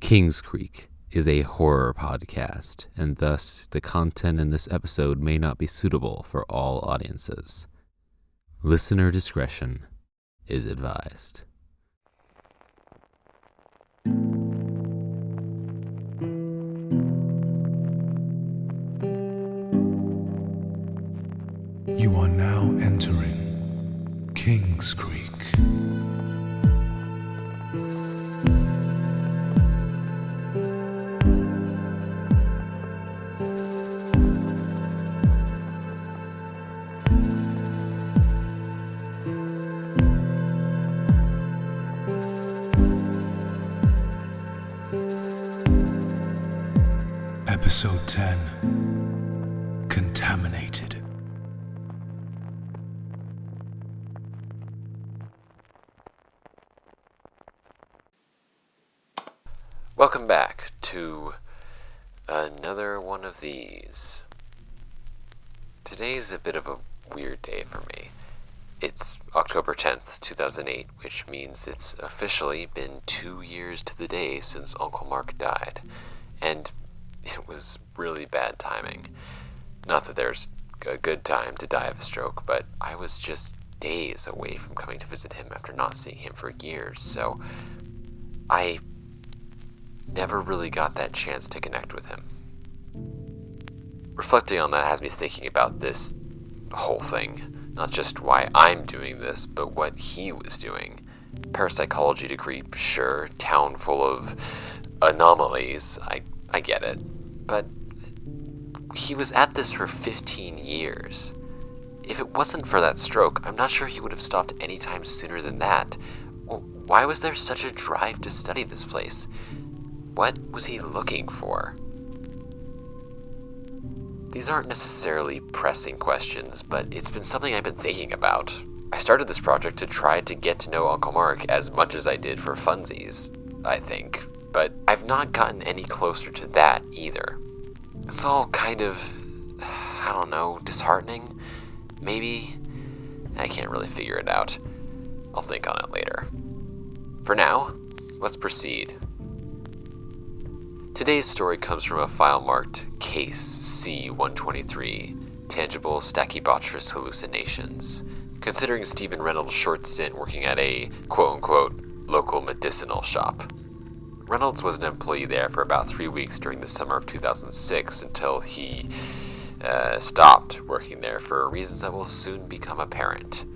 Kingscreek is a horror podcast, and thus the content in this episode may not be suitable for all audiences. Listener discretion is advised. You are now entering Kingscreek. Episode 10, Contaminated. Welcome back to another one of these. Today's a bit of a weird day for me. It's October 10th, 2008, which means it's officially been 2 years to the day since Uncle Mark died. And it was really bad timing. Not that there's a good time to die of a stroke, but I was just days away from coming to visit him after not seeing him for years, so I never really got that chance to connect with him. Reflecting on that has me thinking about this whole thing. Not just why I'm doing this, but what he was doing. Parapsychology degree, sure. Town full of anomalies. I get it. But he was at this for 15 years. If it wasn't for that stroke, I'm not sure he would have stopped any time sooner than that. Well, why was there such a drive to study this place? What was he looking for? These aren't necessarily pressing questions, but it's been something I've been thinking about. I started this project to try to get to know Uncle Mark as much as I did for funsies, I think, but I've not gotten any closer to that either. It's all kind of, I don't know, disheartening, maybe? I can't really figure it out. I'll think on it later. For now, let's proceed. Today's story comes from a file marked Case C-123, Tangible Stachybotrys Hallucinations, considering Stephen Reynolds' short stint working at a quote-unquote local medicinal shop. Reynolds was an employee there for about 3 weeks during the summer of 2006 until he stopped working there for reasons that will soon become apparent.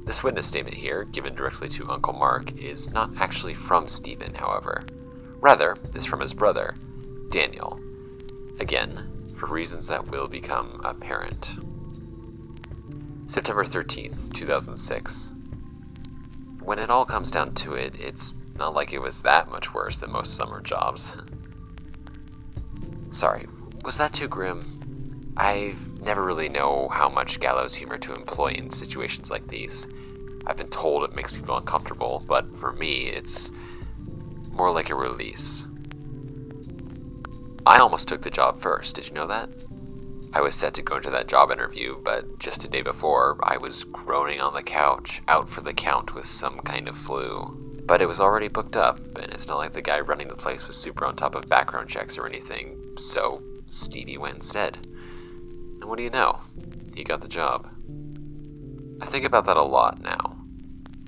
This witness statement here, given directly to Uncle Mark, is not actually from Stephen, however. Rather, is from his brother, Daniel. Again, for reasons that will become apparent. September 13th, 2006. When it all comes down to it, it's not like it was that much worse than most summer jobs. Sorry, was that too grim? I never really know how much gallows humor to employ in situations like these. I've been told it makes people uncomfortable, but for me, it's more like a release. I almost took the job first, did you know that? I was set to go into that job interview, but just a day before, I was groaning on the couch, out for the count with some kind of flu. But it was already booked up, and it's not like the guy running the place was super on top of background checks or anything, so Stevie went instead. And what do you know? He got the job. I think about that a lot now.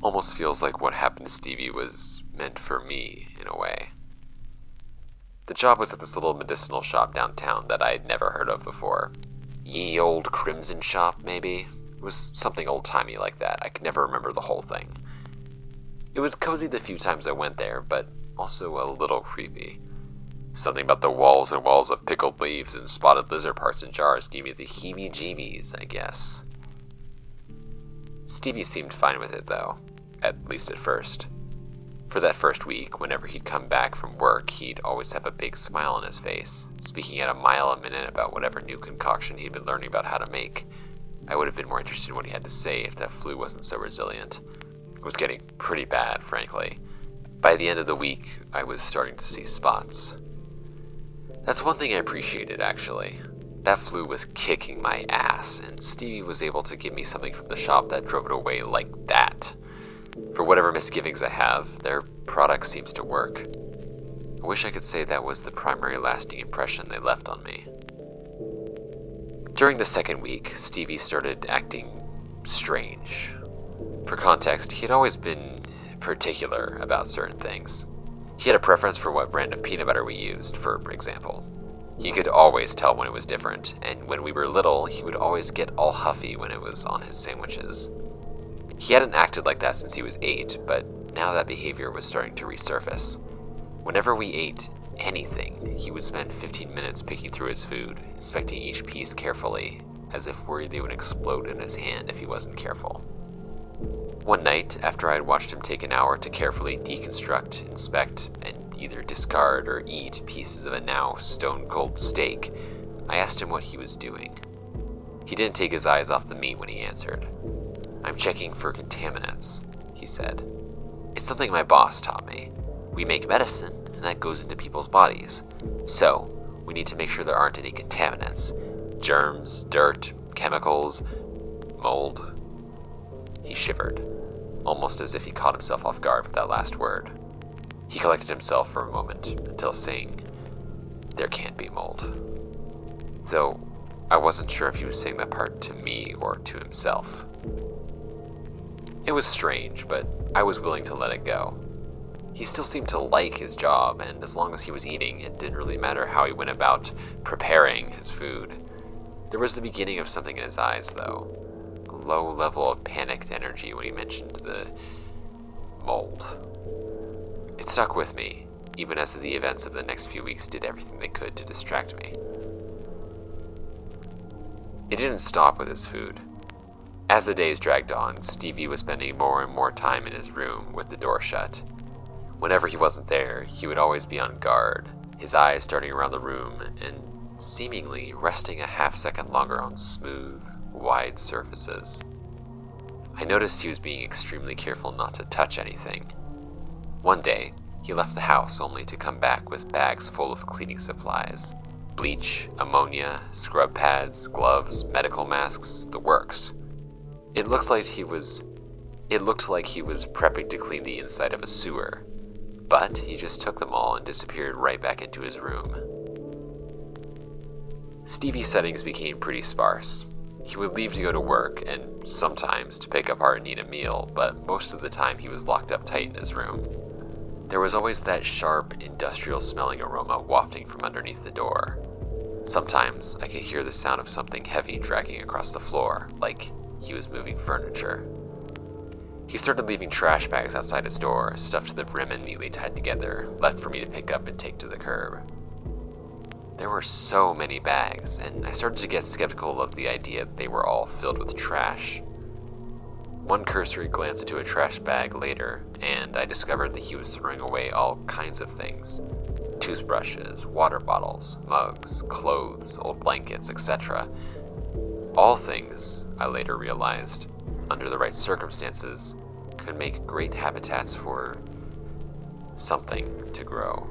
Almost feels like what happened to Stevie was meant for me, in a way. The job was at this little medicinal shop downtown that I'd never heard of before. Ye Old Crimson Shop, maybe? It was something old-timey like that. I could never remember the whole thing. It was cozy the few times I went there, but also a little creepy. Something about the walls and walls of pickled leaves and spotted lizard parts in jars gave me the heebie-jeebies, I guess. Stevie seemed fine with it, though, at least at first. For that first week, whenever he'd come back from work, he'd always have a big smile on his face, speaking at a mile a minute about whatever new concoction he'd been learning about how to make. I would have been more interested in what he had to say if that flu wasn't so resilient. It was getting pretty bad, frankly. By the end of the week, I was starting to see spots. That's one thing I appreciated, actually. That flu was kicking my ass, and Stevie was able to give me something from the shop that drove it away like that. For whatever misgivings I have, their product seems to work. I wish I could say that was the primary lasting impression they left on me. During the second week, Stevie started acting strange. For context, he had always been particular about certain things. He had a preference for what brand of peanut butter we used, for example. He could always tell when it was different, and when we were little, he would always get all huffy when it was on his sandwiches. He hadn't acted like that since he was 8, but now that behavior was starting to resurface. Whenever we ate anything, he would spend 15 minutes picking through his food, inspecting each piece carefully, as if worried they would explode in his hand if he wasn't careful. One night, after I had watched him take an hour to carefully deconstruct, inspect, and either discard or eat pieces of a now stone-cold steak, I asked him what he was doing. He didn't take his eyes off the meat when he answered. "I'm checking for contaminants," he said. "It's something my boss taught me. We make medicine, and that goes into people's bodies. So, we need to make sure there aren't any contaminants. Germs, dirt, chemicals, mold." He shivered, almost as if he caught himself off guard with that last word. He collected himself for a moment until saying, "There can't be mold." Though I wasn't sure if he was saying that part to me or to himself. It was strange, but I was willing to let it go. He still seemed to like his job, and as long as he was eating, it didn't really matter how he went about preparing his food. There was the beginning of something in his eyes, though. A low level of panicked energy when he mentioned the mold. It stuck with me, even as the events of the next few weeks did everything they could to distract me. It didn't stop with his food. As the days dragged on, Stevie was spending more and more time in his room with the door shut. Whenever he wasn't there, he would always be on guard, his eyes darting around the room and seemingly resting a half-second longer on smooth, wide surfaces. I noticed he was being extremely careful not to touch anything. One day, he left the house only to come back with bags full of cleaning supplies. Bleach, ammonia, scrub pads, gloves, medical masks, the works. It looked like he was prepping to clean the inside of a sewer. But he just took them all and disappeared right back into his room. Stevie's settings became pretty sparse. He would leave to go to work, and sometimes to pick up Art and eat a meal, but most of the time he was locked up tight in his room. There was always that sharp, industrial-smelling aroma wafting from underneath the door. Sometimes I could hear the sound of something heavy dragging across the floor, like he was moving furniture. He started leaving trash bags outside his door, stuffed to the brim and neatly tied together, left for me to pick up and take to the curb. There were so many bags, and I started to get skeptical of the idea that they were all filled with trash. One cursory glance into a trash bag later, and I discovered that he was throwing away all kinds of things. Toothbrushes, water bottles, mugs, clothes, old blankets, etc. All things, I later realized, under the right circumstances, could make great habitats for something to grow.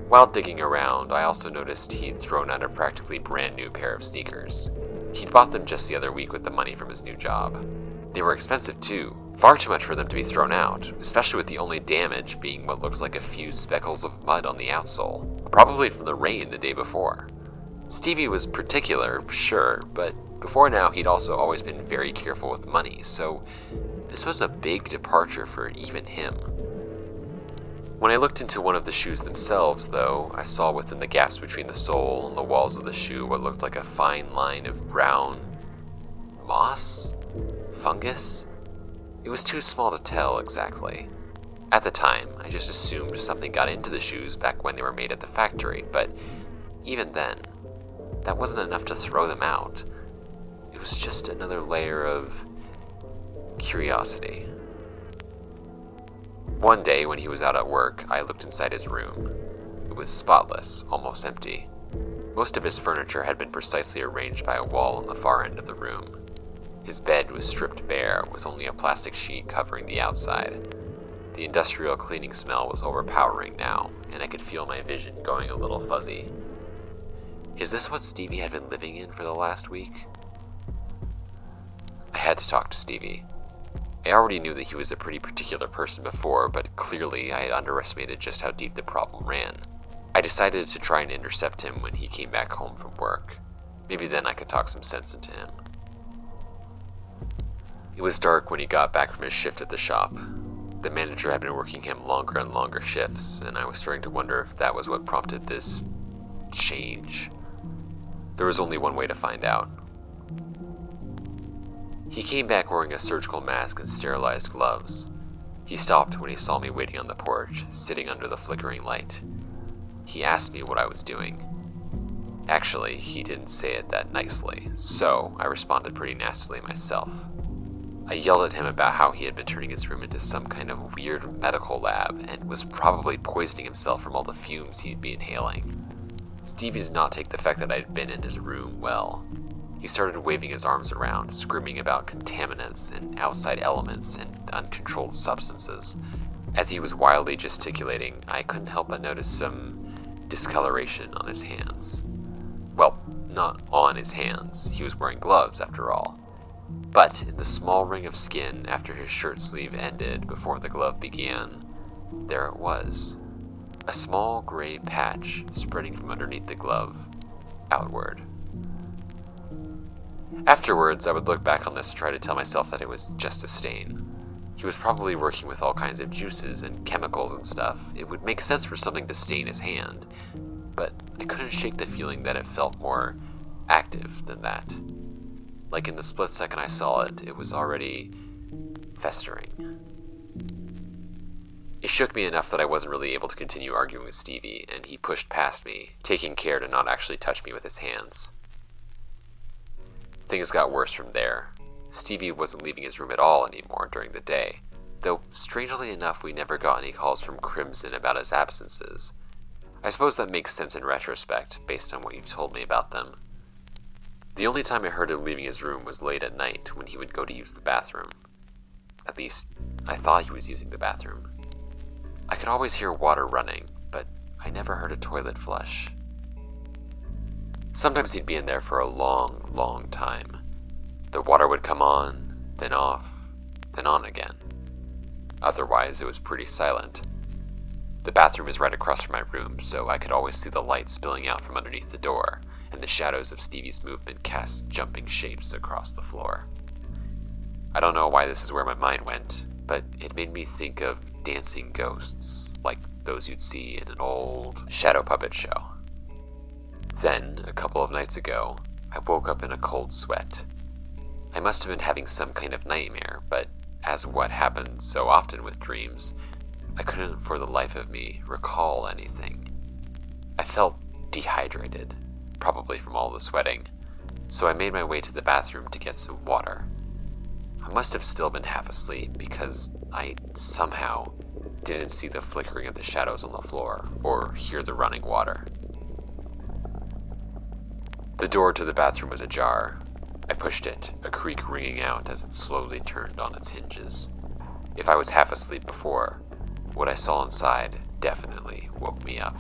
While digging around, I also noticed he'd thrown out a practically brand new pair of sneakers. He'd bought them just the other week with the money from his new job. They were expensive too, far too much for them to be thrown out, especially with the only damage being what looks like a few speckles of mud on the outsole, probably from the rain the day before. Stevie was particular, sure, but before now he'd also always been very careful with money, so this was a big departure for even him. When I looked into one of the shoes themselves, though, I saw within the gaps between the sole and the walls of the shoe what looked like a fine line of brown moss? Fungus? It was too small to tell exactly. At the time, I just assumed something got into the shoes back when they were made at the factory, but even then, that wasn't enough to throw them out. It was just another layer of curiosity. One day when he was out at work, I looked inside his room. It was spotless, almost empty. Most of his furniture had been precisely arranged by a wall on the far end of the room. His bed was stripped bare, with only a plastic sheet covering the outside. The industrial cleaning smell was overpowering now, and I could feel my vision going a little fuzzy. Is this what Stevie had been living in for the last week? I had to talk to Stevie. I already knew that he was a pretty particular person before, but clearly I had underestimated just how deep the problem ran. I decided to try and intercept him when he came back home from work. Maybe then I could talk some sense into him. It was dark when he got back from his shift at the shop. The manager had been working him longer and longer shifts, and I was starting to wonder if that was what prompted this change. There was only one way to find out. He came back wearing a surgical mask and sterilized gloves. He stopped when he saw me waiting on the porch, sitting under the flickering light. He asked me what I was doing. Actually, he didn't say it that nicely, so I responded pretty nastily myself. I yelled at him about how he had been turning his room into some kind of weird medical lab and was probably poisoning himself from all the fumes he'd be inhaling. Stevie did not take the fact that I had been in his room well. He started waving his arms around, screaming about contaminants and outside elements and uncontrolled substances. As he was wildly gesticulating, I couldn't help but notice some discoloration on his hands. Well, not on his hands. He was wearing gloves, after all. But in the small ring of skin after his shirt sleeve ended before the glove began, there it was. A small gray patch spreading from underneath the glove, outward. Afterwards, I would look back on this and try to tell myself that it was just a stain. He was probably working with all kinds of juices and chemicals and stuff. It would make sense for something to stain his hand, but I couldn't shake the feeling that it felt more active than that. Like in the split second I saw it, it was already festering. It shook me enough that I wasn't really able to continue arguing with Stevie, and he pushed past me, taking care to not actually touch me with his hands. Things got worse from there. Stevie wasn't leaving his room at all anymore during the day, though strangely enough we never got any calls from Crimson about his absences. I suppose that makes sense in retrospect, based on what you've told me about them. The only time I heard him leaving his room was late at night when he would go to use the bathroom. At least, I thought he was using the bathroom. I could always hear water running, but I never heard a toilet flush. Sometimes he'd be in there for a long, long time. The water would come on, then off, then on again. Otherwise, it was pretty silent. The bathroom is right across from my room, so I could always see the light spilling out from underneath the door, and the shadows of Stevie's movement cast jumping shapes across the floor. I don't know why this is where my mind went, but it made me think of dancing ghosts, like those you'd see in an old shadow puppet show. Then, a couple of nights ago, I woke up in a cold sweat. I must have been having some kind of nightmare, but as what happens so often with dreams, I couldn't for the life of me recall anything. I felt dehydrated, probably from all the sweating, so I made my way to the bathroom to get some water. I must have still been half asleep because I somehow didn't see the flickering of the shadows on the floor or hear the running water. The door to the bathroom was ajar. I pushed it, a creak ringing out as it slowly turned on its hinges. If I was half asleep before, what I saw inside definitely woke me up.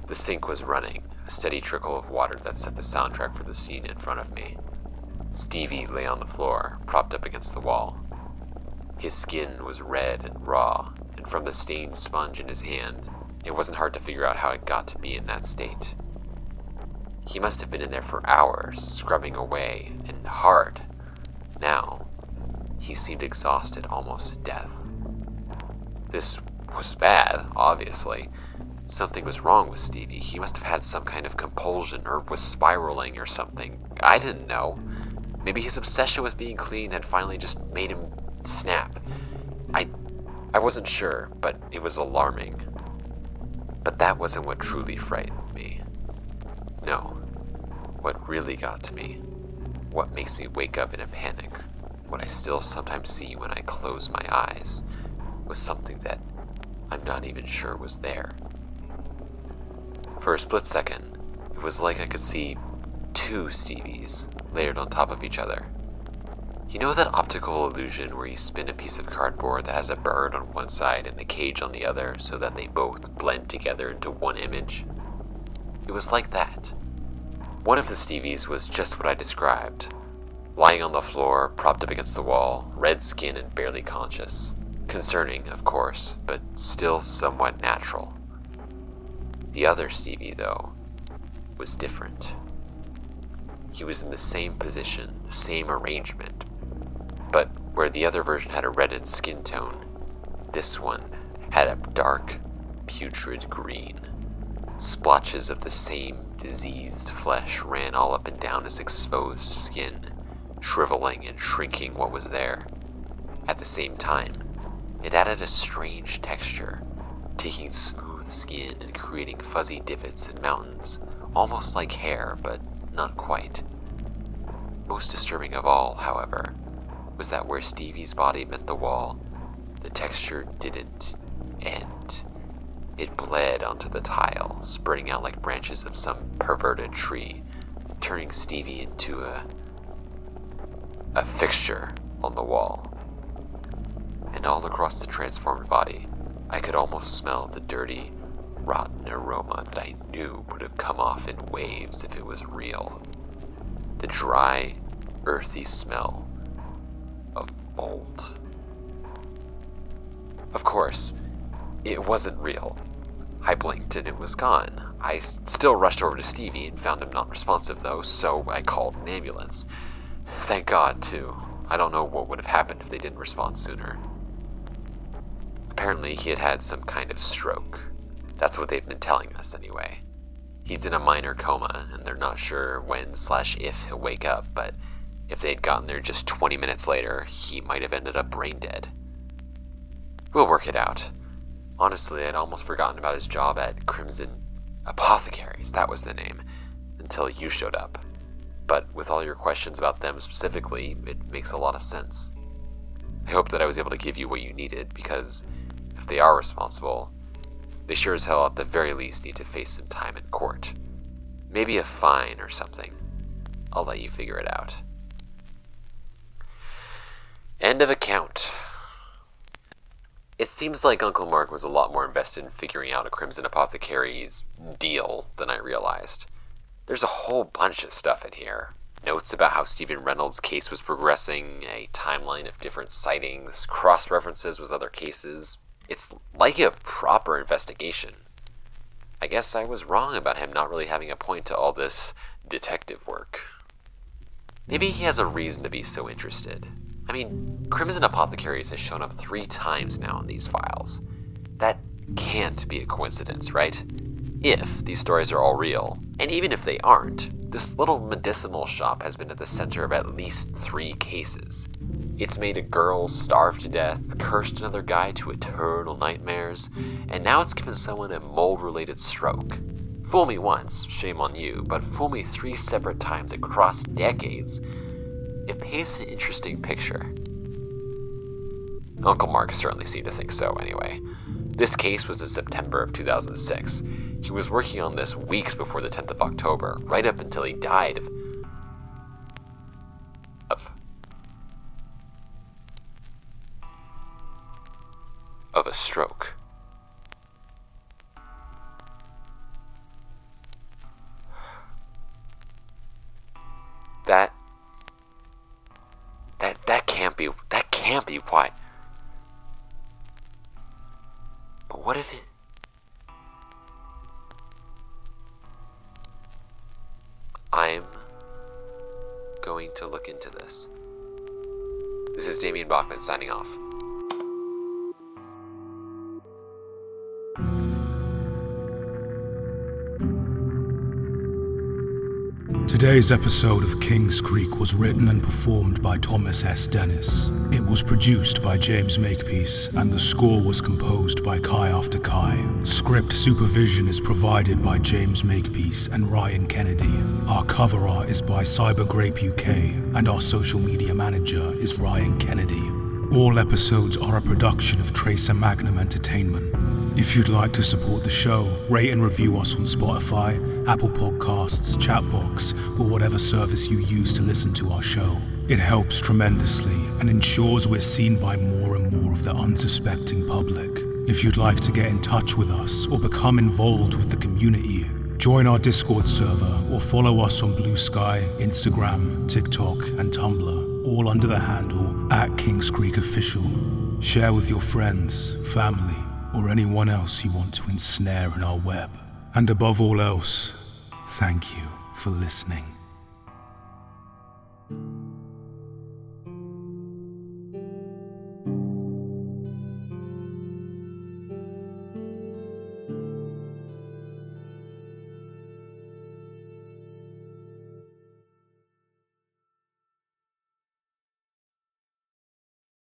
The sink was running, a steady trickle of water that set the soundtrack for the scene in front of me. Stevie lay on the floor, propped up against the wall. His skin was red and raw, and from the stained sponge in his hand, it wasn't hard to figure out how it got to be in that state. He must have been in there for hours, scrubbing away, and hard. Now, he seemed exhausted almost to death. This was bad, obviously. Something was wrong with Stevie. He must have had some kind of compulsion, or was spiraling or something. I didn't know. Maybe his obsession with being clean had finally just made him snap. I wasn't sure, but it was alarming. But that wasn't what truly frightened me. No. What really got to me, what makes me wake up in a panic, what I still sometimes see when I close my eyes, was something that I'm not even sure was there. For a split second, it was like I could see two Stevies layered on top of each other. You know that optical illusion where you spin a piece of cardboard that has a bird on one side and a cage on the other so that they both blend together into one image? It was like that. One of the Stevies was just what I described. lying on the floor, propped up against the wall, red skin and barely conscious. Concerning, of course, but still somewhat natural. The other Stevie, though, was different. He was in the same position, the same arrangement, but where the other version had a reddened skin tone, this one had a dark, putrid green. Splotches of the same diseased flesh ran all up and down his exposed skin, shriveling and shrinking what was there. At the same time, it added a strange texture, taking smooth skin and creating fuzzy divots and mountains, almost like hair, but not quite. Most disturbing of all, however, was that where Stevie's body met the wall, the texture didn't end. It bled onto the tile, spreading out like branches of some perverted tree, turning Stevie into a fixture on the wall. And all across the transformed body, I could almost smell the dirty, rotten aroma that I knew would have come off in waves if it was real. The dry, earthy smell of mold. Of course, it wasn't real. I blinked and it was gone. I still rushed over to Stevie and found him not responsive though, so I called an ambulance. Thank God, too. I don't know what would have happened if they didn't respond sooner. Apparently he had had some kind of stroke. That's what they've been telling us anyway. He's in a minor coma and they're not sure when/if he'll wake up, but if they'd gotten there just 20 minutes later, he might have ended up brain dead. We'll work it out. Honestly, I'd almost forgotten about his job at Crimson Apothecaries, that was the name, until you showed up. But with all your questions about them specifically, it makes a lot of sense. I hope that I was able to give you what you needed, because if they are responsible, they sure as hell at the very least need to face some time in court. Maybe a fine or something. I'll let you figure it out. End of account. It seems like Uncle Mark was a lot more invested in figuring out a Crimson Apothecary's deal than I realized. There's a whole bunch of stuff in here. Notes about how Stephen Reynolds' case was progressing, a timeline of different sightings, cross-references with other cases. It's like a proper investigation. I guess I was wrong about him not really having a point to all this detective work. Maybe he has a reason to be so interested. I mean, Crimson Apothecaries has shown up 3 times now in these files. That can't be a coincidence, right? If these stories are all real, and even if they aren't, this little medicinal shop has been at the center of at least 3 cases. It's made a girl starve to death, cursed another guy to eternal nightmares, and now it's given someone a mold-related stroke. Fool me once, shame on you, but fool me 3 separate times across decades. It paints an interesting picture. Uncle Mark certainly seemed to think so anyway. This case was in September of 2006. He was working on this weeks before the 10th of October, right up until he died of a stroke. That can't be why. But what if it... I'm going to look into this. This is Damien Bachman signing off. Today's episode of Kingscreek was written and performed by Thomas S. Dennis. It was produced by James Makepeace, and the score was composed by Kai After Kai. Script supervision is provided by James Makepeace and Ryan Kennedy. Our cover art is by CyberGrapeUK, and our social media manager is Ryan Kennedy. All episodes are a production of Tracer Magnum Entertainment. If you'd like to support the show, rate and review us on Spotify, Apple Podcasts, Chatbox, or whatever service you use to listen to our show. It helps tremendously and ensures we're seen by more and more of the unsuspecting public. If you'd like to get in touch with us or become involved with the community, Join our Discord server or follow us on Blue Sky, Instagram, TikTok, and Tumblr, all under the handle @KingscreekOfficial. Share with your friends, family, or anyone else you want to ensnare in our web. And above all else, thank you for listening.